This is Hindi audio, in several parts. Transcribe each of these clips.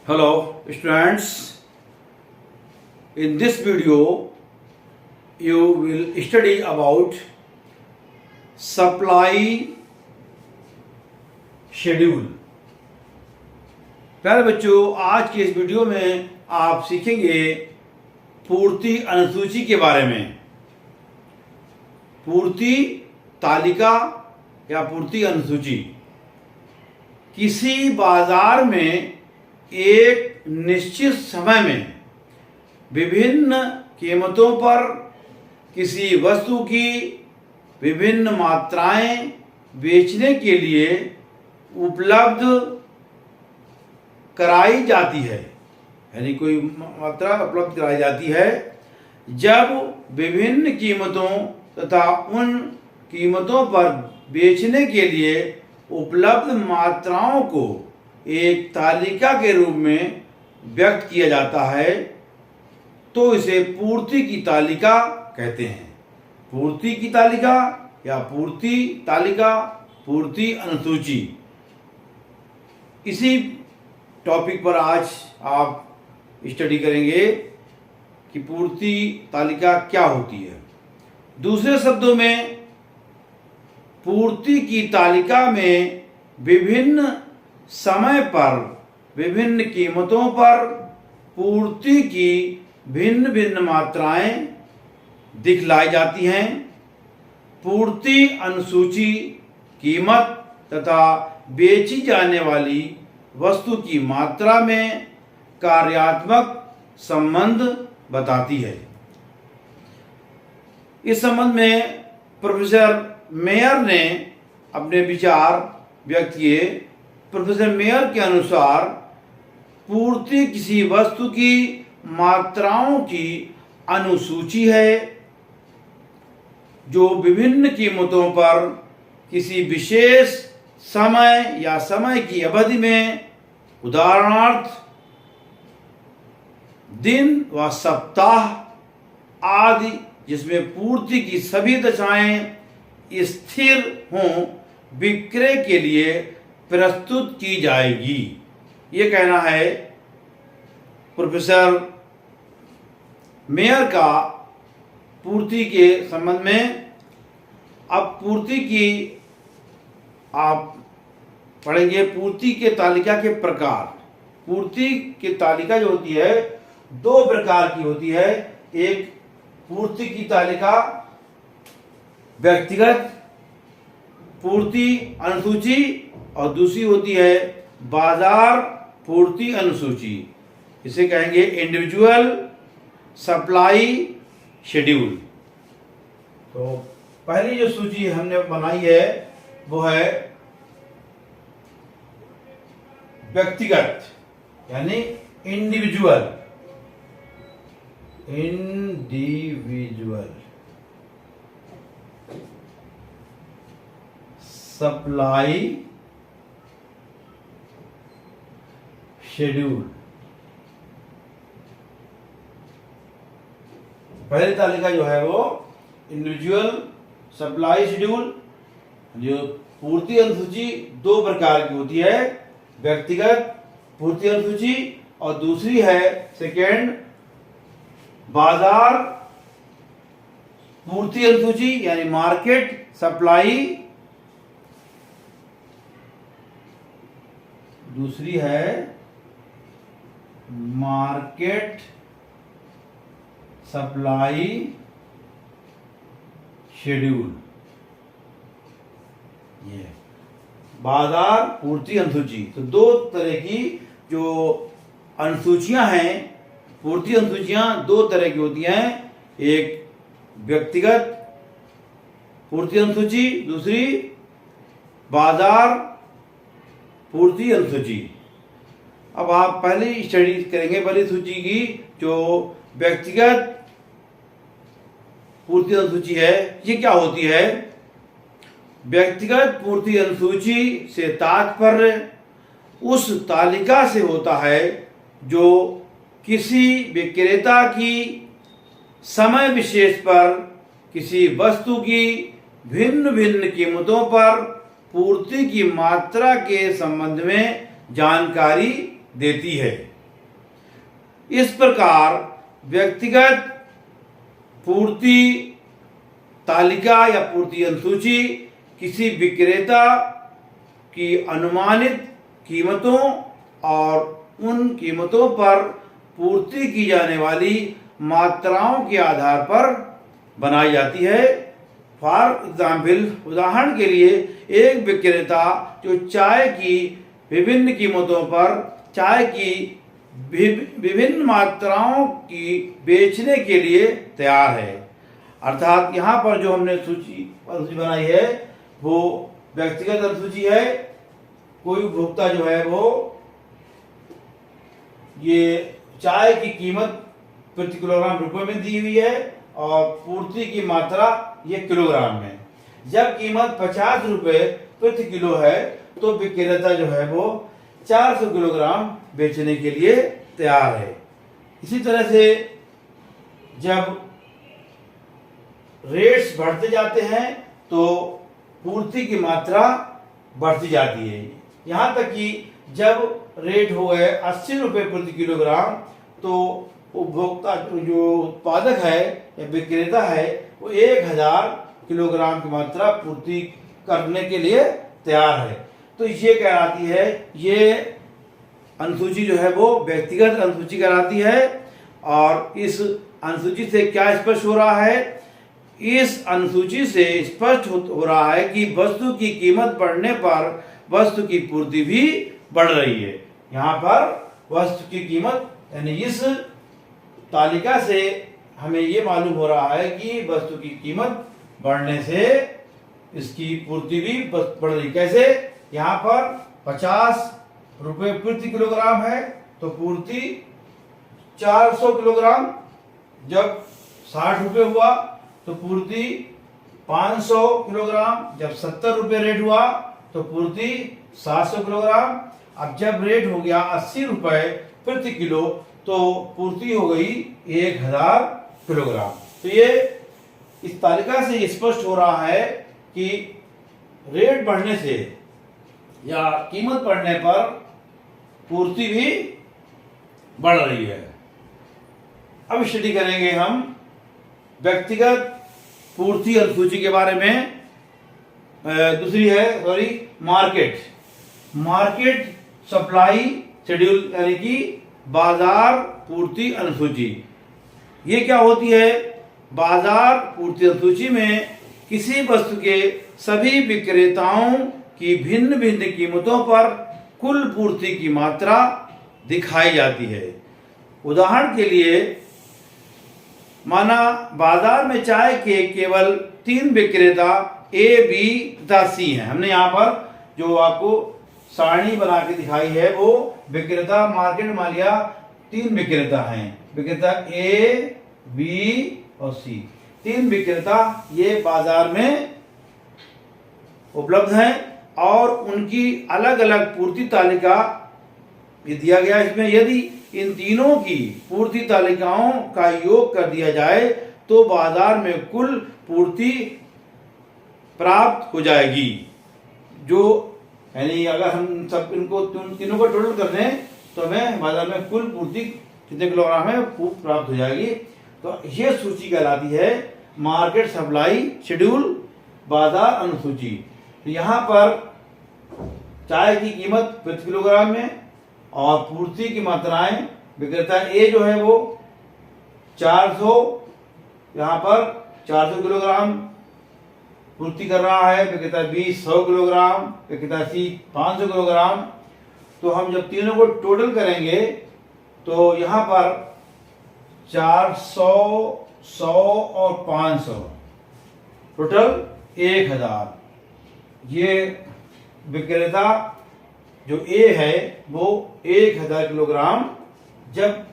Hello students, in this video you will study about supply schedule। प्यारे बच्चों, आज के इस वीडियो में आप सीखेंगे पूर्ति अनुसूची के बारे में। पूर्ति तालिका या पूर्ति अनुसूची किसी बाजार में एक निश्चित समय में विभिन्न कीमतों पर किसी वस्तु की विभिन्न मात्राएं बेचने के लिए उपलब्ध कराई जाती है। यानी कोई मात्रा उपलब्ध कराई जाती है जब विभिन्न कीमतों तथा उन कीमतों पर बेचने के लिए उपलब्ध मात्राओं को एक तालिका के रूप में व्यक्त किया जाता है, तो इसे पूर्ति की तालिका कहते हैं। पूर्ति की तालिका या पूर्ति तालिका, पूर्ति अनुसूची, इसी टॉपिक पर आज आप स्टडी करेंगे कि पूर्ति तालिका क्या होती है। दूसरे शब्दों में, पूर्ति की तालिका में विभिन्न समय पर विभिन्न कीमतों पर पूर्ति की भिन्न भिन्न मात्राएं दिखलाई जाती हैं। पूर्ति अनुसूची कीमत तथा बेची जाने वाली वस्तु की मात्रा में कार्यात्मक संबंध बताती है। इस संबंध में प्रोफेसर मेयर ने अपने विचार व्यक्त किए। प्रोफेसर मेयर के अनुसार पूर्ति किसी वस्तु की मात्राओं की अनुसूची है जो विभिन्न कीमतों पर किसी विशेष समय या समय की अवधि में, उदाहरणार्थ दिन व सप्ताह आदि, जिसमें पूर्ति की सभी दशाएं स्थिर हों, विक्रय के लिए प्रस्तुत की जाएगी। ये कहना है प्रोफेसर मेयर का पूर्ति के संबंध में। अब पूर्ति की आप पढ़ेंगे पूर्ति के तालिका के प्रकार। पूर्ति की तालिका जो होती है दो प्रकार की होती है। एक पूर्ति की तालिका व्यक्तिगत पूर्ति अनुसूची और दूसरी होती है बाजार पूर्ति अनुसूची। इसे कहेंगे इंडिविजुअल सप्लाई शेड्यूल। तो पहली जो सूची हमने बनाई है वो है व्यक्तिगत, यानी इंडिविजुअल सप्लाई शेड्यूल। पहली तालिका जो है वो इंडिविजुअल सप्लाई शेड्यूल। जो पूर्ति अनुसूची दो प्रकार की होती है, व्यक्तिगत पूर्ति अनुसूची और दूसरी है सेकेंड बाजार पूर्ति अनुसूची, यानी मार्केट सप्लाई। दूसरी है मार्केट सप्लाई शेड्यूल। ये बाजार पूर्ति अनुसूची। तो दो तरह की जो अनुसूचियां हैं, पूर्ति अनुसूचियां दो तरह की होती हैं। एक व्यक्तिगत पूर्ति अनुसूची, दूसरी बाजार पूर्ति अनुसूची। अब आप पहले स्टडी करेंगे पहली सूची की, जो व्यक्तिगत पूर्ति अनुसूची है। ये क्या होती है? व्यक्तिगत पूर्ति अनुसूची से तात्पर्य उस तालिका से होता है जो किसी विक्रेता की समय विशेष पर किसी वस्तु की भिन्न भिन्न कीमतों पर पूर्ति की मात्रा के संबंध में जानकारी देती है। इस प्रकार व्यक्तिगत पूर्ति तालिका या पूर्ति अनुसूची किसी विक्रेता की अनुमानित कीमतों और उन कीमतों पर पूर्ति की जाने वाली मात्राओं के आधार पर बनाई जाती है। फॉर एग्जाम्पल, उदाहरण के लिए एक विक्रेता जो चाय की विभिन्न कीमतों पर चाय की विभिन्न मात्राओं की बेचने के लिए तैयार है। अर्थात यहाँ पर जो हमने अनुसूची बनाई है वो व्यक्तिगत अनुसूची है। कोई उपभोक्ता जो है वो ये चाय की कीमत प्रति किलोग्राम रुपए में दी हुई है और पूर्ति की मात्रा ये किलोग्राम में। जब कीमत 50 रुपए प्रति किलो है तो विक्रेता जो है वो 400 किलोग्राम बेचने के लिए तैयार है। इसी तरह से जब रेट्स बढ़ते जाते हैं तो पूर्ति की मात्रा बढ़ती जाती है। यहाँ तक कि जब रेट हो गए 80 रुपए प्रति किलोग्राम तो उपभोक्ता जो उत्पादक है या विक्रेता है वो 1000 किलोग्राम की मात्रा पूर्ति करने के लिए तैयार है। तो ये कहलाती है, ये अनुसूची जो है वो व्यक्तिगत अनुसूची कहलाती है। और इस अनुसूची से क्या स्पष्ट हो रहा है? इस अनुसूची से स्पष्ट हो रहा है कि वस्तु की कीमत बढ़ने पर वस्तु की पूर्ति भी बढ़ रही है। यहाँ पर वस्तु की कीमत यानी इस तालिका से हमें ये मालूम हो रहा है कि वस्तु की कीमत बढ़ने से इसकी पूर्ति भी बढ़ रही। कैसे? यहाँ पर 50 रुपए प्रति किलोग्राम है तो पूर्ति 400 किलोग्राम। जब 60 रुपए हुआ तो पूर्ति 500 किलोग्राम। जब 70 रुपए रेट हुआ तो पूर्ति 700 किलोग्राम। अब जब रेट हो गया 80 रुपए प्रति किलो तो पूर्ति हो गई 1000 किलोग्राम। तो ये इस तालिका से स्पष्ट हो रहा है कि रेट बढ़ने से या कीमत बढ़ने पर पूर्ति भी बढ़ रही है। अब स्टडी करेंगे हम व्यक्तिगत पूर्ति अनुसूची के बारे में। दूसरी है मार्केट सप्लाई शेड्यूल यानी कि बाजार पूर्ति अनुसूची। ये क्या होती है? बाजार पूर्ति अनुसूची में किसी वस्तु के सभी विक्रेताओं की भिन्न भिन्न कीमतों पर कुल पूर्ति की मात्रा दिखाई जाती है। उदाहरण के लिए माना बाजार में चाय के केवल 3 विक्रेता ए, बी तथा सी हैं। हमने यहाँ पर जो आपको सारणी बना के दिखाई है वो विक्रेता मार्केट में मान लिया 3 विक्रेता हैं। विक्रेता ए, बी और सी, 3 विक्रेता ये बाजार में उपलब्ध हैं और उनकी अलग अलग पूर्ति तालिका दिया गया। इसमें यदि इन तीनों की पूर्ति तालिकाओं का योग कर दिया जाए तो बाजार में कुल पूर्ति प्राप्त हो जाएगी। जो यानी अगर हम सब इनको तीनों को टोटल कर दें तो हमें बाजार में कुल पूर्ति कितने किलोग्राम है प्राप्त हो जाएगी। तो ये सूची कहलाती है मार्केट सप्लाई शेड्यूल, बाजार अनुसूची। तो यहाँ पर चाय की कीमत प्रति किलोग्राम में और पूर्ति की मात्राएं, विक्रेता ए जो है वो 400, यहाँ पर 400 किलोग्राम पूर्ति कर रहा है। विक्रेता बी 100 किलोग्राम, विक्रेता सी 500 किलोग्राम। तो हम जब तीनों को टोटल करेंगे तो यहाँ पर 400, 100 और 500 टोटल 1000। ये विक्रेता जो ए है वो 1000 किलोग्राम, जब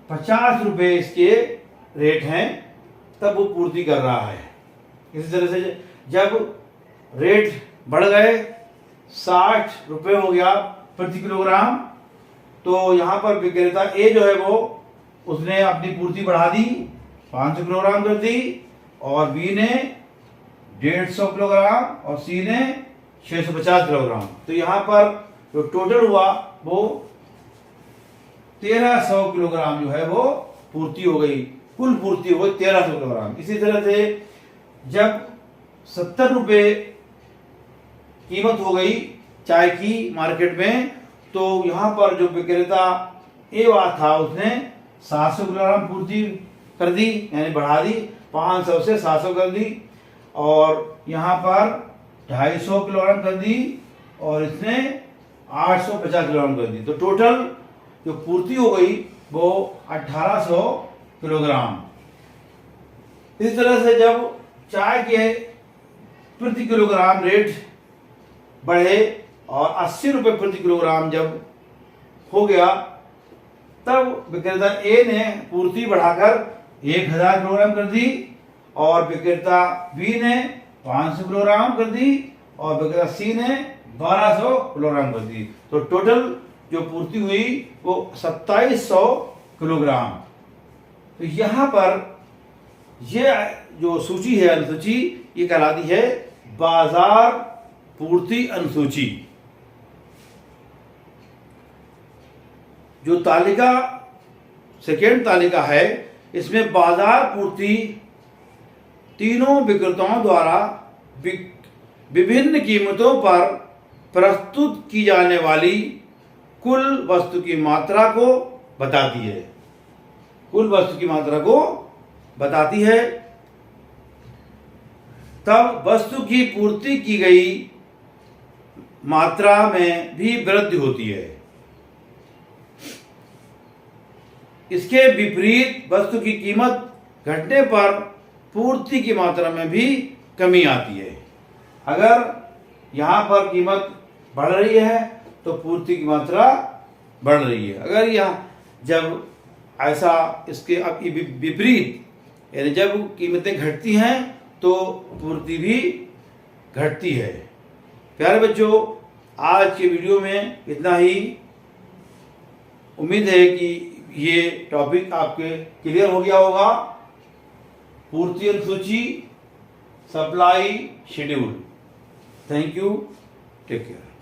50 रुपए इसके रेट हैं तब वो पूर्ति कर रहा है। इसी तरह से जब रेट बढ़ गए 60 रुपए हो गया प्रति किलोग्राम तो यहाँ पर विक्रेता ए जो है वो उसने अपनी पूर्ति बढ़ा दी, 500 किलोग्राम कर दी, और बी ने 150 किलोग्राम और सी ने 650 किलोग्राम। तो यहाँ पर जो टोटल हुआ वो 1300 किलोग्राम जो है वो पूर्ति हो गई, कुल पूर्ति हो गई 1300 किलोग्राम। इसी तरह से जब 70 रुपये कीमत हो गई चाय की मार्केट में, तो यहाँ पर जो विक्रेता ए था उसने 700 किलोग्राम पूर्ति कर दी, यानी बढ़ा दी, 500 से 700 कर दी, और यहाँ पर 250 किलोग्राम कर दी, और इसने 850 किलोग्राम कर दी। तो टोटल जो पूर्ति हो गई वो 1800 किलोग्राम। इस तरह से जब चाय के प्रति किलोग्राम रेट बढ़े और 80 रुपये प्रति किलोग्राम जब हो गया, तब विक्रेता ए ने पूर्ति बढ़ाकर 1000 किलोग्राम कर दी, और विक्रेता बी ने 500 किलोग्राम कर दी, और विक्रेता सी ने 1200 किलोग्राम कर दी। तो टोटल जो पूर्ति हुई वो 2700 किलोग्राम। तो यहाँ पर ये जो सूची है, अनुसूची, ये कहलाती है बाजार पूर्ति अनुसूची। जो तालिका सेकेंड तालिका है, इसमें बाजार पूर्ति तीनों विक्रेताओं द्वारा विभिन्न कीमतों पर प्रस्तुत की जाने वाली कुल वस्तु की मात्रा को बताती है। कुल वस्तु की मात्रा को बताती है। तब वस्तु की पूर्ति की गई मात्रा में भी वृद्धि होती है। इसके विपरीत वस्तु की कीमत घटने पर पूर्ति की मात्रा में भी कमी आती है। अगर यहाँ पर कीमत बढ़ रही है तो पूर्ति की मात्रा बढ़ रही है। अगर यहाँ जब ऐसा इसके अब विपरीत, यानी जब कीमतें घटती हैं तो पूर्ति भी घटती है। प्यारे बच्चों, आज के वीडियो में इतना ही। उम्मीद है कि ये टॉपिक आपके क्लियर हो गया होगा। पूर्ति अनुसूची, supply schedule. Thank you, take care.